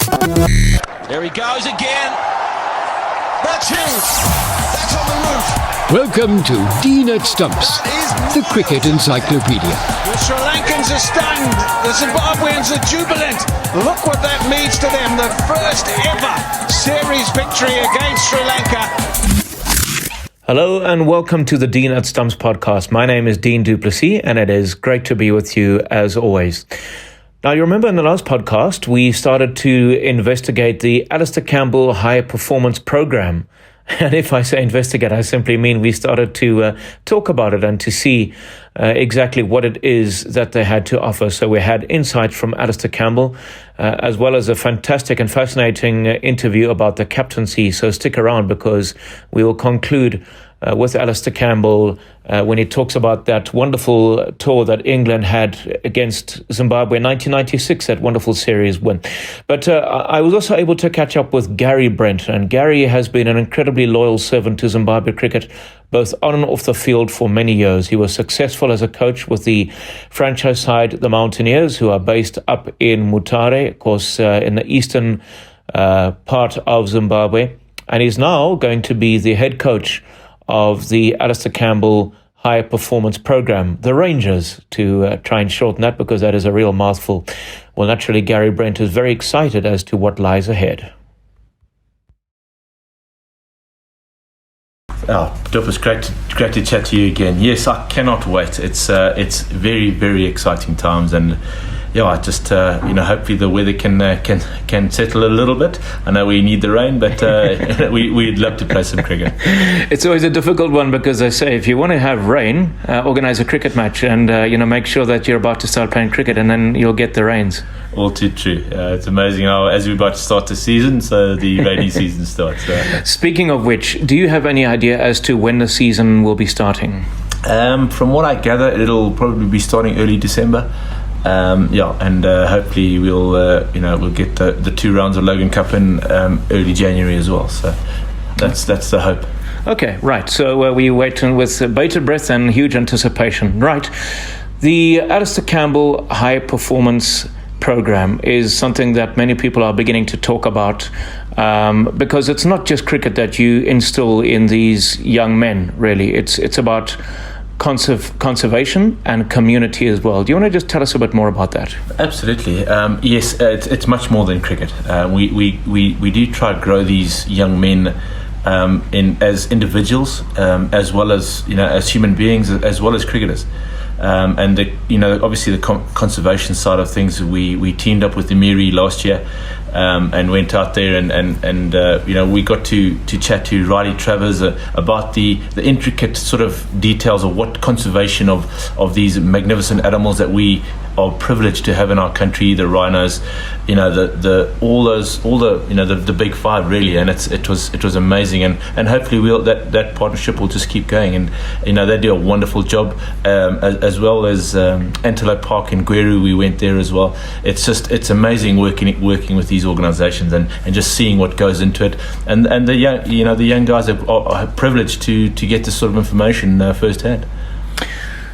There he goes again. That's huge. That's on the roof. Welcome to Dean at Stumps, the cricket encyclopedia. The Sri Lankans are stunned. The Zimbabweans are jubilant. Look what that means to them. The first ever series victory against Sri Lanka. Hello and welcome to the Dean at Stumps podcast. My name is Dean du Plessis and it is great to be with you as always. Now, you remember in the last podcast, we started to investigate the Alistair Campbell High Performance Program. And if I say investigate, I simply mean we started to talk about it and to see exactly what it is that they had to offer. So we had insights from Alistair Campbell, as well as a fantastic and fascinating interview about the captaincy. So stick around because we will conclude with Alistair Campbell when he talks about that wonderful tour that England had against Zimbabwe in 1996, that wonderful series win. But I was also able to catch up with Gary Brent, and Gary has been an incredibly loyal servant to Zimbabwe cricket, both on and off the field for many years. He was successful as a coach with the franchise side, the Mountaineers, who are based up in Mutare, of course, in the eastern part of Zimbabwe. And he's now going to be the head coach of the Alistair Campbell High Performance Program, the Rangers, to try and shorten that because that is a real mouthful. Well, naturally, Gary Brent is very excited as to what lies ahead. Oh, Dup, it's great to chat to you again. Yes, I cannot wait. It's very, very exciting times, and yeah, I just hopefully the weather can settle a little bit. I know we need the rain, but we'd love to play some cricket. It's always a difficult one because I say if you want to have rain, organise a cricket match and make sure that you're about to start playing cricket, and then you'll get the rains. All too true. It's amazing how as we're about to start the season, so the rainy season starts. Speaking of which, do you have any idea as to when the season will be starting? From what I gather, it'll probably be starting early December. And hopefully we'll get the 2 rounds of Logan Cup in early January as well. So that's the hope. Okay, right. So we wait with bated breath and huge anticipation. Right. The Alistair Campbell High Performance Program is something that many people are beginning to talk about because it's not just cricket that you instill in these young men, really. It's about conservation and community as well. Do you want to just tell us a bit more about that? Absolutely. Yes, it's much more than cricket. We do try to grow these young men as individuals, as well as as human beings, as well as cricketers. And obviously the conservation side of things, we teamed up with the Miri last year and went out there and we got to chat to Riley Travers about the intricate sort of details of what conservation of these magnificent animals that we are privileged to have in our country, the rhinos, the big five really, and it was amazing, and hopefully that partnership will just keep going, and they do a wonderful job, as well as Antelope Park in Gweru. We went there as well. It's amazing working with these organizations and just seeing what goes into it, and the young guys are privileged to get this sort of information firsthand.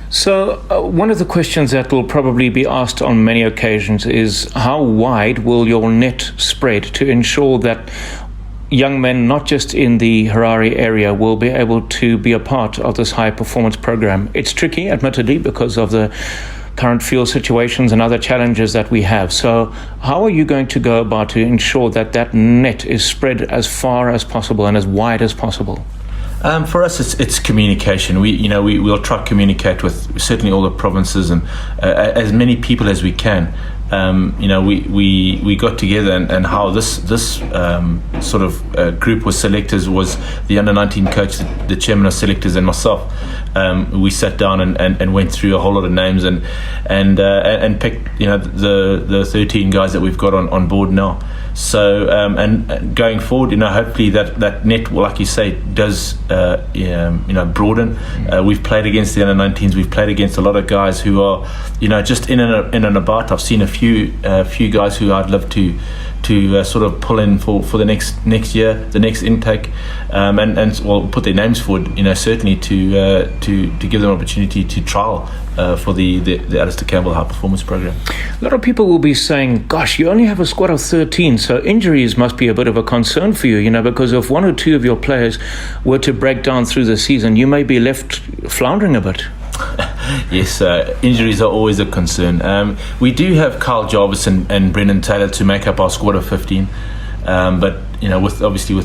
So one of the questions that will probably be asked on many occasions is how wide will your net spread to ensure that young men, not just in the Harare area, will be able to be a part of this high performance program? It's tricky, admittedly, because of the current field situations and other challenges that we have. So how are you going to go about to ensure that net is spread as far as possible and as wide as possible? For us, it's communication. We'll try to communicate with certainly all the provinces and as many people as we can. We got together and how this sort of group was selected was the under-19 coach, the chairman of selectors, and myself. We sat down and went through a whole lot of names and picked the 13 guys that we've got on board now. So and going forward, hopefully that net, like you say, does broaden. We've played against the under-19s. We've played against a lot of guys who are just in and about. I've seen a few guys who I'd love to sort of pull in for the next year, the next intake, and put their names forward. Certainly to give them an opportunity to trial for the Alistair Campbell High Performance Program. A lot of people will be saying, gosh, you only have a squad of 13, so injuries must be a bit of a concern for you, because if one or two of your players were to break down through the season, you may be left floundering a bit. Yes, injuries are always a concern. We do have Kyle Jarvis and Brendan Taylor to make up our squad of 15, but with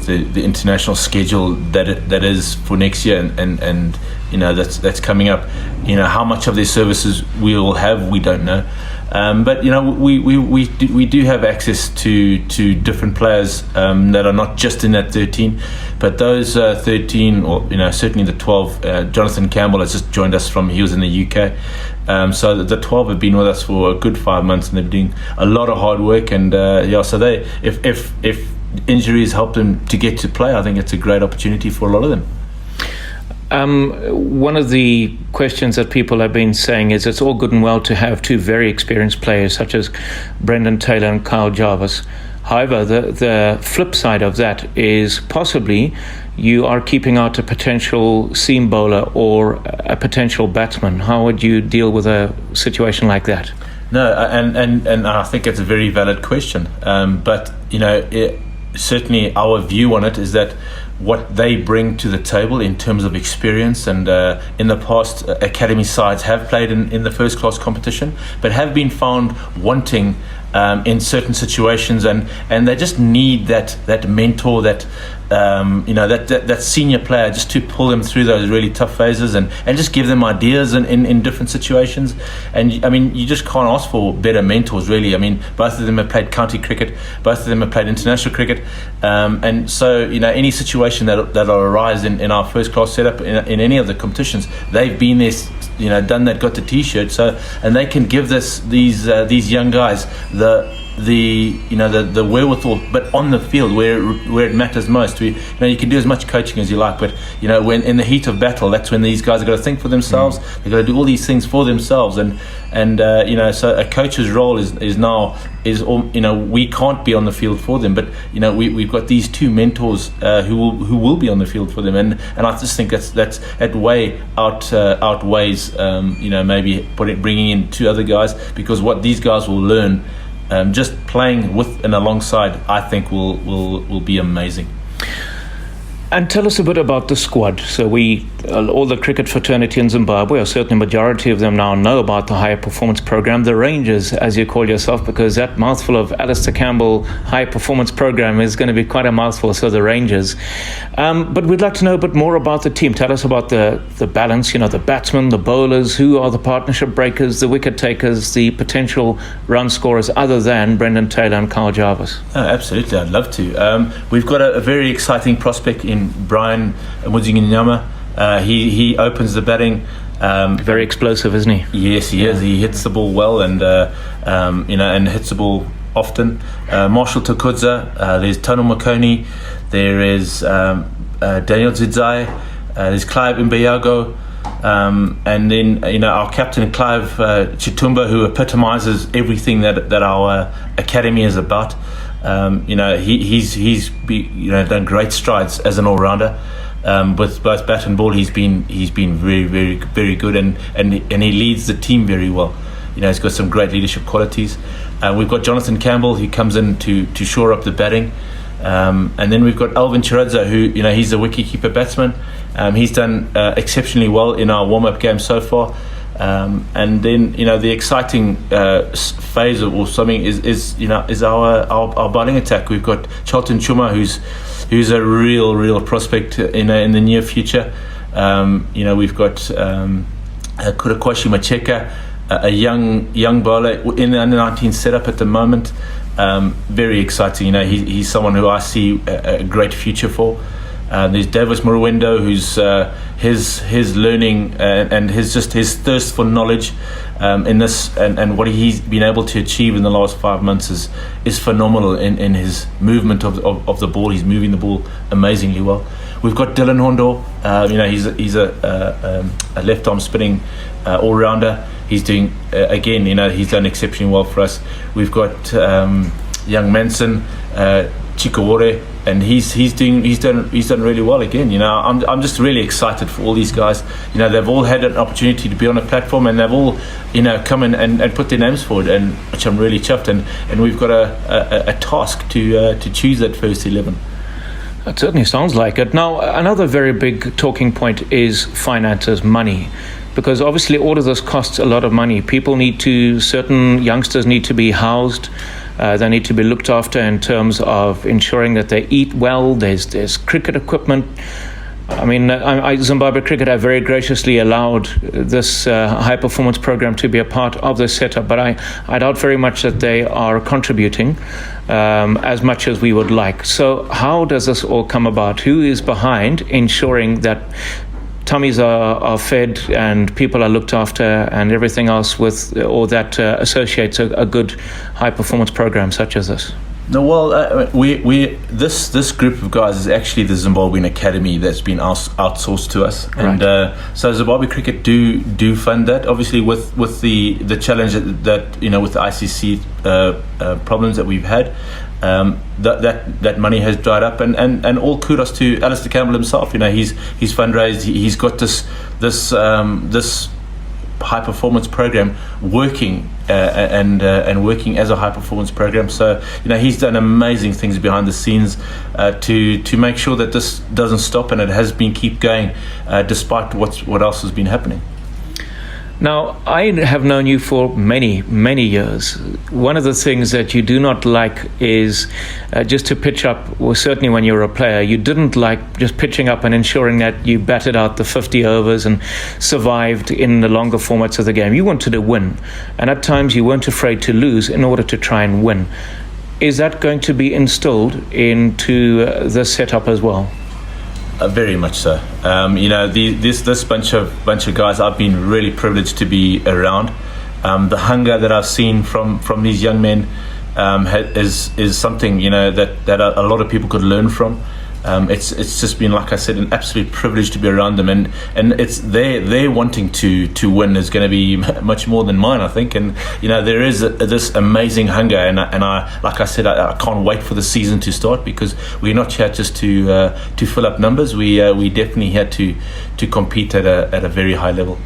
the international schedule that is for next year, and that's coming up. How much of their services we will have, we don't know. But we do have access to different players that are not just in that 13, but those 13, or certainly the 12. Jonathan Campbell has just joined us he was in the UK, so the 12 have been with us for a good 5 months, and they're doing a lot of hard work. And so they, if injuries help them to get to play, I think it's a great opportunity for a lot of them. One of the questions that people have been saying is it's all good and well to have two very experienced players such as Brendan Taylor and Kyle Jarvis. However, the flip side of that is possibly you are keeping out a potential seam bowler or a potential batsman. How would you deal with a situation like that? No, and I think it's a very valid question. But certainly our view on it is that what they bring to the table in terms of experience, and in the past academy sides have played in the first class competition, but have been found wanting in certain situations, and they just need that mentor, that senior player, just to pull them through those really tough phases, and just give them ideas in different situations. And I mean, you just can't ask for better mentors, really. I mean, both of them have played county cricket, both of them have played international cricket, and so any situation that'll arise in our first class setup in any of the competitions, they've been there, done that, got the t-shirt, so, and they can give these young guys the wherewithal, but on the field where it matters most. You can do as much coaching as you like, but when in the heat of battle, that's when these guys have got to think for themselves. They've got to do all these things for themselves, and so a coach's role is we can't be on the field for them, but we've got these two mentors who will be on the field for them, and I just think that way outweighs maybe bringing in two other guys, because what these guys will learn just playing with and alongside, I think will be amazing. And tell us a bit about the squad. So all the cricket fraternity in Zimbabwe, or certainly a majority of them now, know about the high performance program, the Rangers, as you call yourself, because that mouthful of Alistair Campbell high performance program is going to be quite a mouthful, so the Rangers. But we'd like to know a bit more about the team. Tell us about the balance, the batsmen, the bowlers, who are the partnership breakers, the wicket takers, the potential run scorers, other than Brendan Taylor and Kyle Jarvis. Oh, absolutely, I'd love to. We've got a very exciting prospect in Brian Mudziginyama. He opens the batting. Very explosive, isn't he? Yes, he is. He hits the ball well, and and hits the ball often. Marshall Takudza, there's Tono Makoni, there is Daniel Zidzai, there's Clive Mbeyago, and then our captain Clive Chitumba, who epitomizes everything that our academy is about. He's done great strides as an all-rounder. With both bat and ball, he's been very, very, very good, and he leads the team very well. He's got some great leadership qualities. We've got Jonathan Campbell, who comes in to shore up the batting, and then we've got Alvin Chiradza, who he's a wicketkeeper batsman. He's done exceptionally well in our warm-up game so far. And then the exciting phase or something is our bowling attack. We've got Charlton Chuma, who's a real prospect in the near future. We've got Kurakwashi Macheka, a young bowler in the under-19 setup at the moment. Very exciting. He's someone who I see a great future for. There's Davis Murwendo, who's his learning and his thirst for knowledge in this, and what he's been able to achieve in the last 5 months is phenomenal in his movement of the ball. He's moving the ball amazingly well. We've got Dylan Hondo. He's a left arm spinning all rounder. He's doing again. He's done exceptionally well for us. We've got young Manson, Chikawore, he's done really well again. You know, I'm just really excited for all these guys. You know, they've all had an opportunity to be on a platform, and they've all, you know, come in and put their names forward, and which I'm really chuffed. And we've got a task to choose that first 11. It certainly sounds like it. Now, another very big talking point is finances, money. Because obviously all of this costs a lot of money. Certain youngsters need to be housed. They need to be looked after in terms of ensuring that they eat well. There's cricket equipment. I mean, Zimbabwe Cricket have very graciously allowed this high-performance program to be a part of the setup, but I doubt very much that they are contributing as much as we would like. So how does this all come about? Who is behind ensuring that tummies are fed and people are looked after and everything else that associates a good high-performance program such as this? No, well, this group of guys is actually the Zimbabwean Academy that's been outsourced to us, and so Zimbabwe Cricket do fund that. Obviously, with the challenge that you know, with the ICC problems that we've had, that money has dried up, and all kudos to Alistair Campbell himself. You know, he's fundraised. He's got this high performance program working and working as a high performance program. So you know, he's done amazing things behind the scenes to make sure that this doesn't stop, and it has been keep going despite what else has been happening. Now, I have known you for many, many years. One of the things that you do not like is just to pitch up, well, certainly when you were a player, you didn't like just pitching up and ensuring that you batted out the 50 overs and survived in the longer formats of the game. You wanted to win, and at times you weren't afraid to lose in order to try and win. Is that going to be instilled into this setup as well? Very much so. You know, this bunch of guys, I've been really privileged to be around. The hunger that I've seen from these young men is something, you know, that a lot of people could learn from. It's just been, like I said, an absolute privilege to be around them, and it's their wanting to win is going to be much more than mine, I think. And you know, there is this amazing hunger, and I like I said, I can't wait for the season to start, because we're not here just to fill up numbers. We definitely had to compete at a very high level.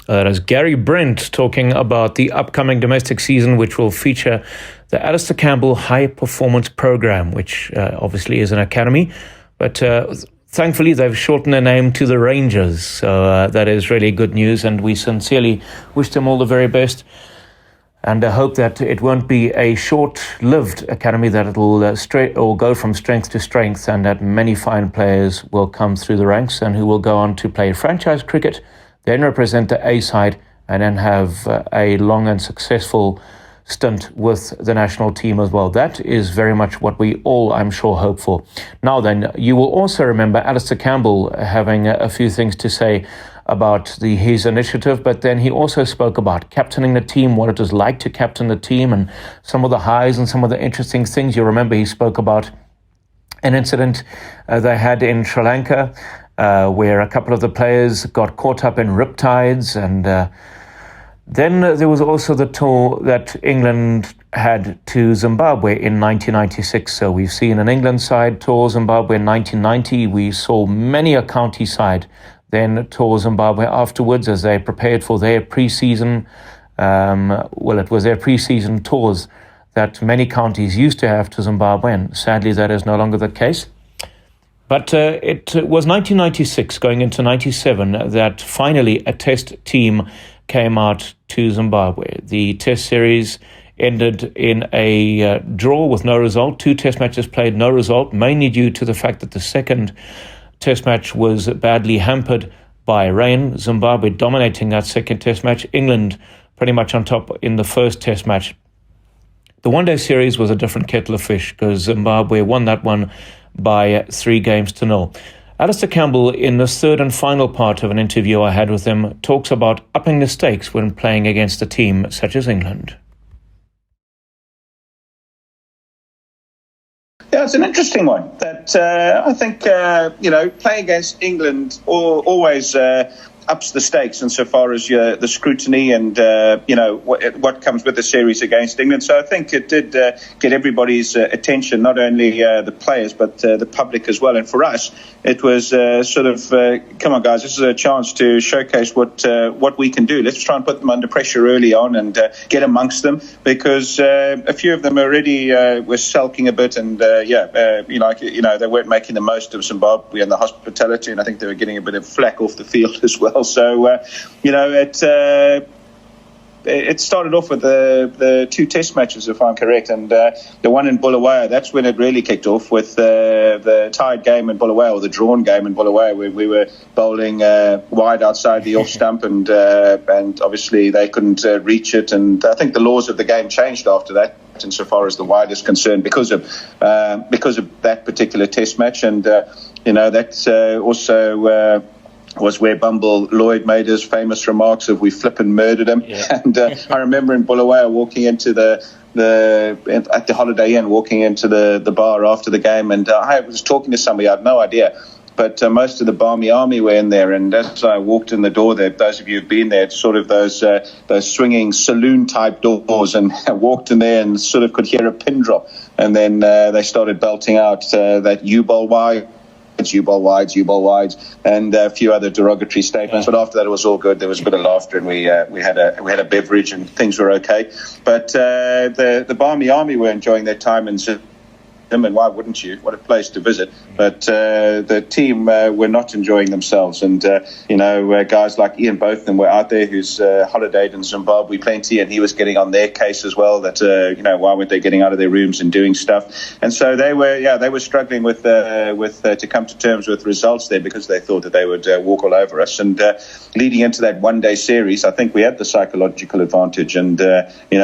That is Gary Brent talking about the upcoming domestic season, which will feature the Alistair Campbell High Performance Program, which obviously is an academy, but thankfully they've shortened their name to the Rangers. So that is really good news, and we sincerely wish them all the very best. And I hope that it won't be a short-lived academy, that it'll go from strength to strength, and that many fine players will come through the ranks and who will go on to play franchise cricket, then represent the A side, and then have a long and successful stint with the national team as well. That is very much what we all, I'm sure, hope for. Now then, you will also remember Alistair Campbell having a few things to say about his initiative, but then he also spoke about captaining the team, what it is like to captain the team, and some of the highs and some of the interesting things. You remember he spoke about an incident they had in Sri Lanka, where a couple of the players got caught up in riptides, and then there was also the tour that England had to Zimbabwe in 1996. So we've seen an England side tour Zimbabwe in 1990. We saw many a county side then tour Zimbabwe afterwards as they prepared for their pre-season. It was their pre-season tours that many counties used to have to Zimbabwe, and sadly that is no longer the case. But it was 1996 going into 97 that finally a test team came out to Zimbabwe. The test series ended in a draw with no result. 2 test matches played, no result, mainly due to the fact that the second test match was badly hampered by rain. Zimbabwe dominating that second test match. England pretty much on top in the first test match. The one-day series was a different kettle of fish because Zimbabwe won that one by 3-0. Alistair Campbell, in the third and final part of an interview I had with him, talks about upping the stakes when playing against a team such as England. Yeah, it's an interesting one. That I think playing against England always ups the stakes insofar as the scrutiny and what comes with the series against England. So I think it did get everybody's attention, not only the players but the public as well. And for us, it was come on guys, this is a chance to showcase what we can do. Let's try and put them under pressure early on and get amongst them, because a few of them already were sulking a bit, and they weren't making the most of Zimbabwe and the hospitality, and I think they were getting a bit of flack off the field as well. So, it started off with the 2 test matches, if I'm correct, and the one in Bulawayo. That's when it really kicked off, with the tied game in Bulawayo, or the drawn game in Bulawayo, where we were bowling wide outside the off stump, and obviously they couldn't reach it. And I think the laws of the game changed after that, insofar as the wide is concerned, because of that particular test match. And that's also was where Bumble Lloyd made his famous remarks of "we flippin' murdered him." Yeah. And I remember in Bulawayo walking into at the Holiday Inn, walking into the bar after the game, and I was talking to somebody. I had no idea, but most of the Barmy Army were in there. And as I walked in the door there, those of you who've been there, it's sort of those swinging saloon type doors, and I walked in there and sort of could hear a pin drop, and then they started belting out that "you bowl wide, you bowl wides," and a few other derogatory statements. But after that, it was all good. There was a bit of laughter, and we had a beverage, and things were okay. But the Barmy Army were enjoying their time in Zimbabwe, and why wouldn't you? What a place to visit. But the team were not enjoying themselves, and guys like Ian Botham were out there, who's holidayed in Zimbabwe plenty, and he was getting on their case as well, that why weren't they getting out of their rooms and doing stuff. And so they were struggling with to come to terms with results there, because they thought that they would walk all over us. And leading into that one-day series, I think we had the psychological advantage, and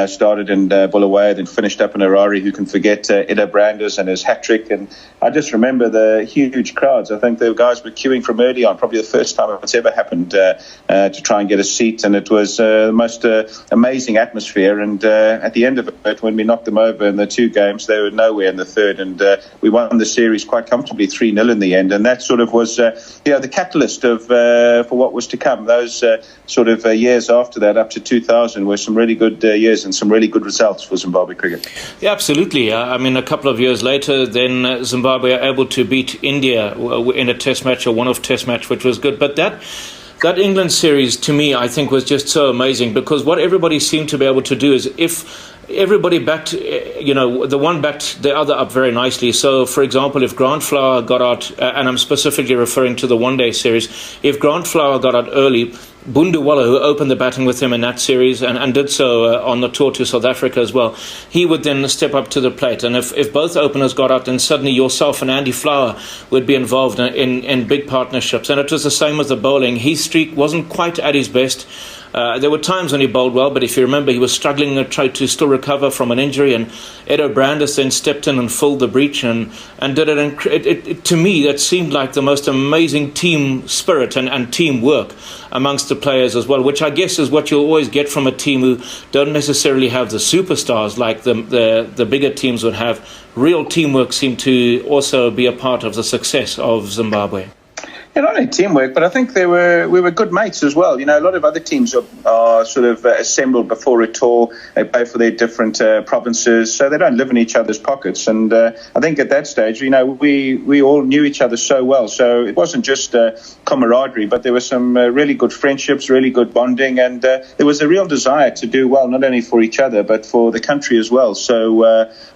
started in Bulawayo, then finished up in Harare. Who can forget Ida Branders and his hat-trick? And I just remember the huge crowds. I think the guys were queuing from early on, probably the first time it's ever happened, to try and get a seat. And it was the most amazing atmosphere. And at the end of it, when we knocked them over in the 2 games, they were nowhere in the third. And we won the series quite comfortably, 3-0 in the end. And that sort of was the catalyst for what was to come. Those years after that, up to 2000, were some really good years and some really good results for Zimbabwe cricket. Yeah, absolutely. I mean, a couple of years later, then Zimbabwe are able to beat India in a test match, a one-off test match, which was good. But that England series, to me, I think was just so amazing, because what everybody seemed to be able to do is, if everybody backed, the one backed the other up very nicely. So, for example, if Grant Flower got out, and I'm specifically referring to the one-day series, if Grant Flower got out early, Bundawala, who opened the batting with him in that series and did so on the tour to South Africa as well, he would then step up to the plate. And if both openers got out, then suddenly yourself and Andy Flower would be involved in big partnerships. And it was the same with the bowling. His streak wasn't quite at his best. There were times when he bowled well, but if you remember, he was struggling to try to still recover from an injury, and Edo Brandis then stepped in and filled the breach and did it. And to me, that seemed like the most amazing team spirit and teamwork amongst the players as well, which I guess is what you'll always get from a team who don't necessarily have the superstars like the bigger teams would have. Real teamwork seemed to also be a part of the success of Zimbabwe. Yeah, not only teamwork, but I think we were good mates as well. A lot of other teams are sort of assembled before a tour. They play for their different provinces, so they don't live in each other's pockets. And I think at that stage, we all knew each other so well. So it wasn't just camaraderie, but there were some really good friendships, really good bonding, and there was a real desire to do well, not only for each other, but for the country as well. So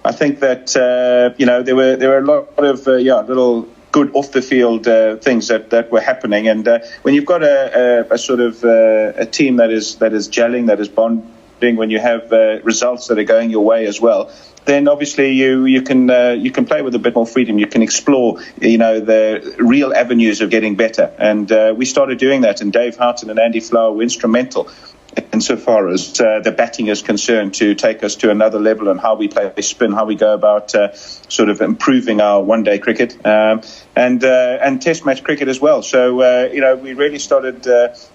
I think that, there were a lot of little good off the field things that were happening, and when you've got a sort of a team that is gelling, that is bonding, when you have results that are going your way as well, then obviously you can play with a bit more freedom. You can explore the real avenues of getting better, and we started doing that. And Dave Houghton and Andy Flower were instrumental insofar as the batting is concerned, to take us to another level on how we play spin, how we go about sort of improving our one-day cricket and test match cricket as well. So we really started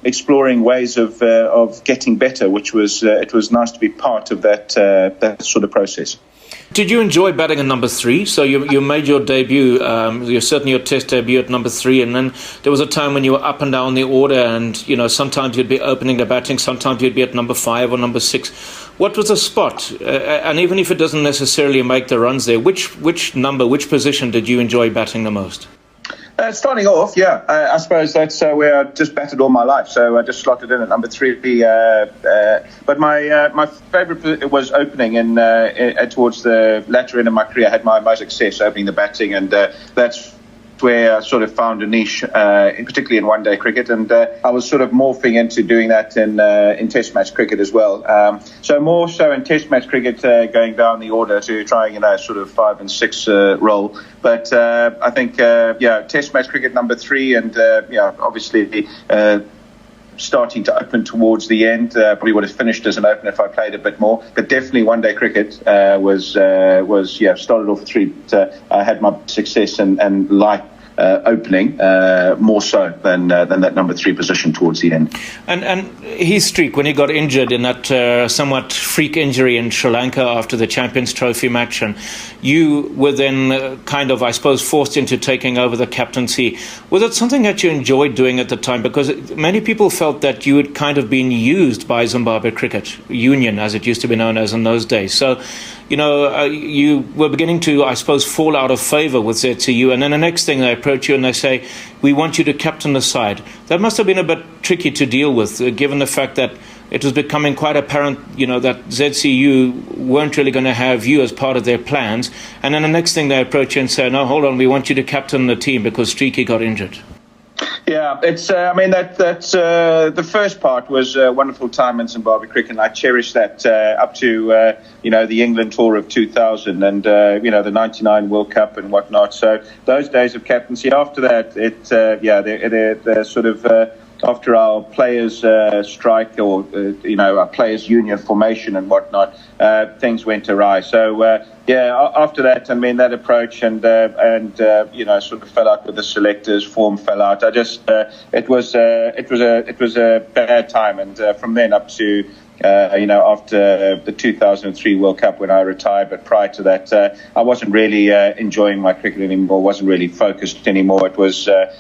exploring ways of getting better, which was it was nice to be part of that sort of process. Did you enjoy batting at number 3? So you made your debut, certainly your test debut at number 3, and then there was a time when you were up and down the order, and sometimes you'd be opening the batting, sometimes you'd be at number 5 or number 6. What was the spot? And even if it doesn't necessarily make the runs there, which position did you enjoy batting the most? Starting off, I suppose that's where I just batted all my life. So I just slotted in at number 3. But my favourite was opening towards the latter end of my career. I had my most success opening the batting, and that's where I sort of found a niche, particularly in one-day cricket, and I was sort of morphing into doing that in test match cricket as well. So more so in test match cricket, going down the order to trying, sort of 5 and 6 role. But I think, test match cricket number 3, and obviously starting to open towards the end. Probably would have finished as an opener if I played a bit more. But definitely one-day cricket was started off 3. But, I had my success and like opening more so than that number 3 position towards the end. And his streak, when he got injured in that somewhat freak injury in Sri Lanka after the Champions Trophy match, and you were then kind of, I suppose, forced into taking over the captaincy. Was it something that you enjoyed doing at the time? Because many people felt that you had kind of been used by Zimbabwe Cricket Union, as it used to be known as in those days. So, you were beginning to, I suppose, fall out of favour with ZCU, and then the next thing they approach you and they say, we want you to captain the side. That must have been a bit tricky to deal with, given the fact that it was becoming quite apparent, that ZCU weren't really going to have you as part of their plans, and then the next thing they approach you and say, no, hold on, we want you to captain the team because Streaky got injured. Yeah, it's. That's the first part was a wonderful time in Zimbabwe cricket, and I cherish that up to the England tour of 2000 and the '99 World Cup and whatnot. So those days of captaincy. After that, they're sort of. After our players' strike or our players' union formation and whatnot, things went awry. So after that, that approach and sort of fell out with the selectors. Form fell out. I just it was a bad time, and from then up to. After the 2003 World Cup when I retired, but prior to that, I wasn't really enjoying my cricket anymore. Wasn't really focused anymore. It was a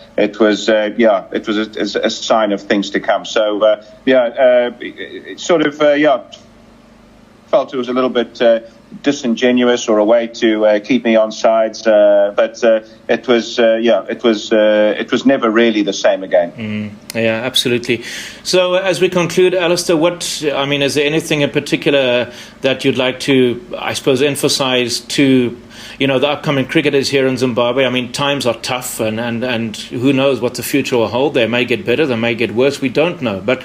sign of things to come. So felt it was a little bit disingenuous or a way to keep me on sides, but it was never really the same again. Yeah, absolutely. So as we conclude, Alastair, is there anything in particular that you'd like to, I suppose, emphasize to the upcoming cricketers here in Zimbabwe? Times are tough, and who knows what the future will hold. They may get better, they may get worse, we don't know. But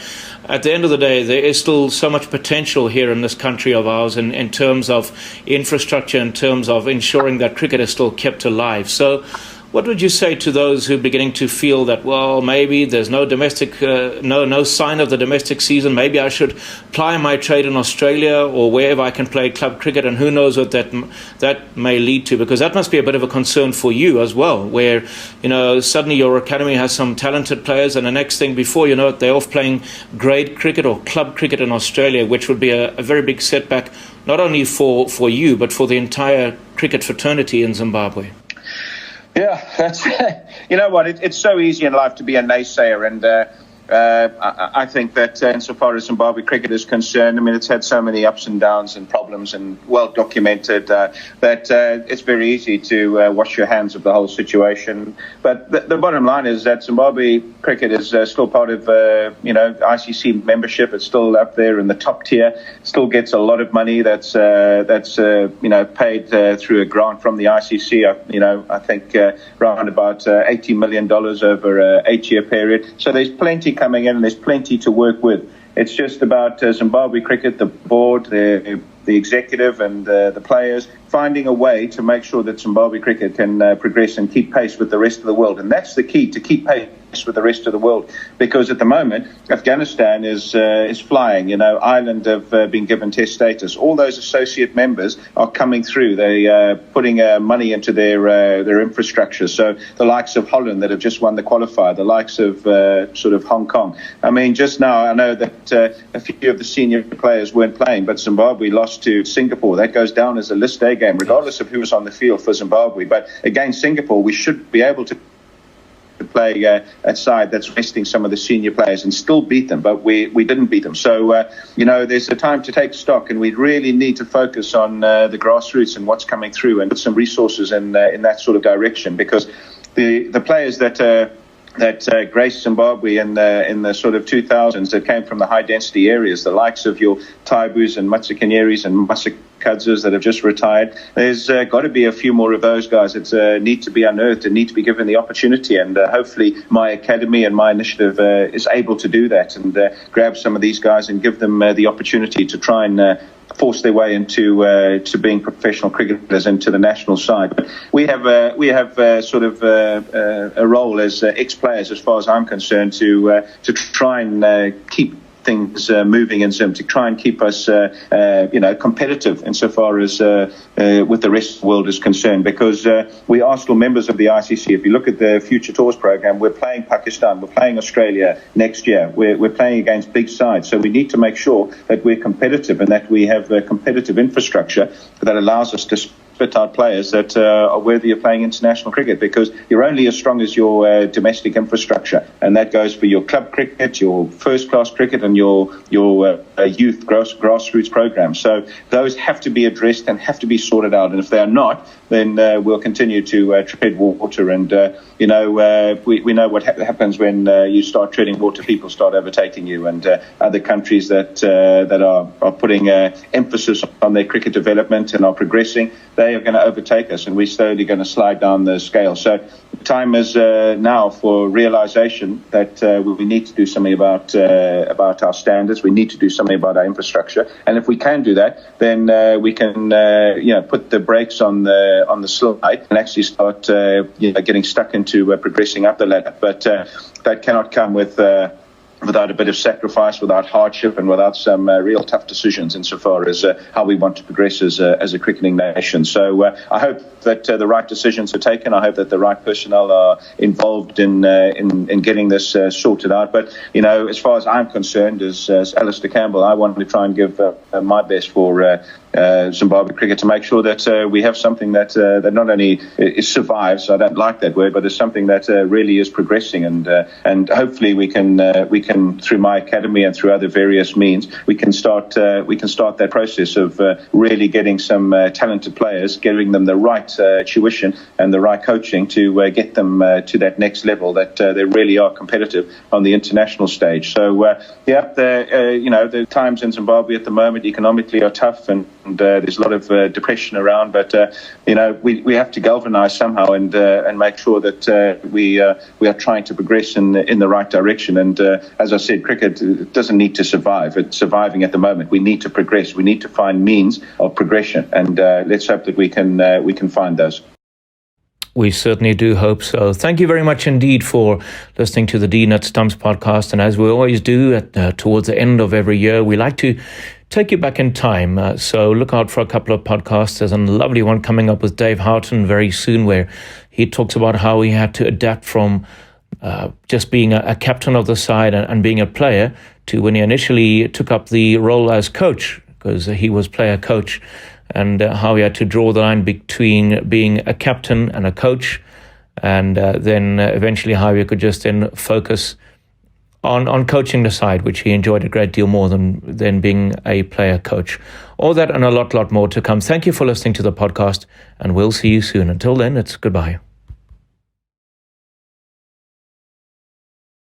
at the end of the day, there is still so much potential here in this country of ours in terms of infrastructure, in terms of ensuring that cricket is still kept alive. So what would you say to those who are beginning to feel that, well, maybe there's no sign of the domestic season, maybe I should ply my trade in Australia or wherever I can play club cricket, and who knows what that may lead to? Because that must be a bit of a concern for you as well, where suddenly your academy has some talented players, and the next thing, before you know it, they're off playing grade cricket or club cricket in Australia, which would be a very big setback, not only for you, but for the entire cricket fraternity in Zimbabwe. Yeah, that's it's so easy in life to be a naysayer, and I think that insofar as Zimbabwe cricket is concerned, it's had so many ups and downs and problems and well documented that it's very easy to wash your hands of the whole situation. But the bottom line is that Zimbabwe cricket is still part of ICC membership. It's still up there in the top tier. Still gets a lot of money that's paid through a grant from the ICC. I think around about $80 million over an 8-year period. So there's plenty coming in, and there's plenty to work with. It's just about Zimbabwe cricket, the board, the executive and the players finding a way to make sure that Zimbabwe cricket can progress and keep pace with the rest of the world. And that's the key, to keep pace with the rest of the world, because at the moment Afghanistan is flying. Ireland have been given test status. All those associate members are coming through. They putting money into their infrastructure. So the likes of Holland that have just won the qualifier, the likes of sort of Hong Kong. I mean, just now I know that a few of the senior players weren't playing, but Zimbabwe lost to Singapore. That goes down as a list A game, regardless of who was on the field for Zimbabwe. But against Singapore, we should be able to play a side that's resting some of the senior players and still beat them, but we didn't beat them. So, there's a time to take stock, and we really need to focus on the grassroots and what's coming through and put some resources in that sort of direction, because the players that graced Zimbabwe in the sort of 2000s that came from the high-density areas, the likes of your Taibus and Matsukanyeris and Masakadzes that have just retired. There's got to be a few more of those guys that need to be unearthed and need to be given the opportunity, and hopefully my academy and my initiative is able to do that and grab some of these guys and give them the opportunity to try and force their way into to being professional cricketers into the national side. But we have sort of a role as ex-players, as far as I'm concerned, to try and keep things moving in Zim, to try and keep us competitive insofar as with the rest of the world is concerned, because we are still members of the ICC. If you look at the Future Tours program, we're playing Pakistan, we're playing Australia next year, we're playing against big sides, so we need to make sure that we're competitive and that we have a competitive infrastructure that allows us to spit out players that are worthy of playing international cricket, because you're only as strong as your domestic infrastructure, and that goes for your club cricket, your first-class cricket, and your youth grassroots program. So those have to be addressed and have to be sorted out, and if they are not, then we'll continue to tread water. And we know what happens when you start treading water. People start overtaking you, and other countries that are putting emphasis on their cricket development and are progressing, they are going to overtake us, and we're slowly going to slide down the scale. So the time is now for realization that we need to do something about our standards. We need to do something about our infrastructure, and if we can do that, then we can put the brakes on the slide and actually start getting stuck into progressing up the ladder. But that cannot come without a bit of sacrifice, without hardship, and without some real tough decisions insofar as how we want to progress as a cricketing nation. So I hope that the right decisions are taken. I hope that the right personnel are involved in getting this sorted out. But, as far as I'm concerned, as Alistair Campbell, I want to try and give my best for Zimbabwe cricket to make sure that we have something that not only survives, I don't like that word, but is something that really is progressing, and hopefully we can through my academy and through other various means we can start that process of really getting some talented players, giving them the right tuition and the right coaching to get them to that next level, that they really are competitive on the international stage. So the times in Zimbabwe at the moment economically are tough, and there's a lot of depression around, but we have to galvanize somehow and make sure that we are trying to progress in the right direction. And as I said, cricket doesn't need to survive. It's surviving at the moment. We need to progress. We need to find means of progression, and let's hope that we can find those. We certainly do hope so. Thank you very much indeed for listening to the Dean at Stumps podcast. And as we always do towards the end of every year, we like to take you back in time. So look out for a couple of podcasts. There's a lovely one coming up with Dave Houghton very soon, where he talks about how he had to adapt from just being a captain of the side and being a player to when he initially took up the role as coach, because he was player coach, and how he had to draw the line between being a captain and a coach, and then eventually how he could just then focus on coaching the side, which he enjoyed a great deal more than being a player coach. All that and a lot more to come. Thank you for listening to the podcast, and we'll see you soon. Until then, it's goodbye.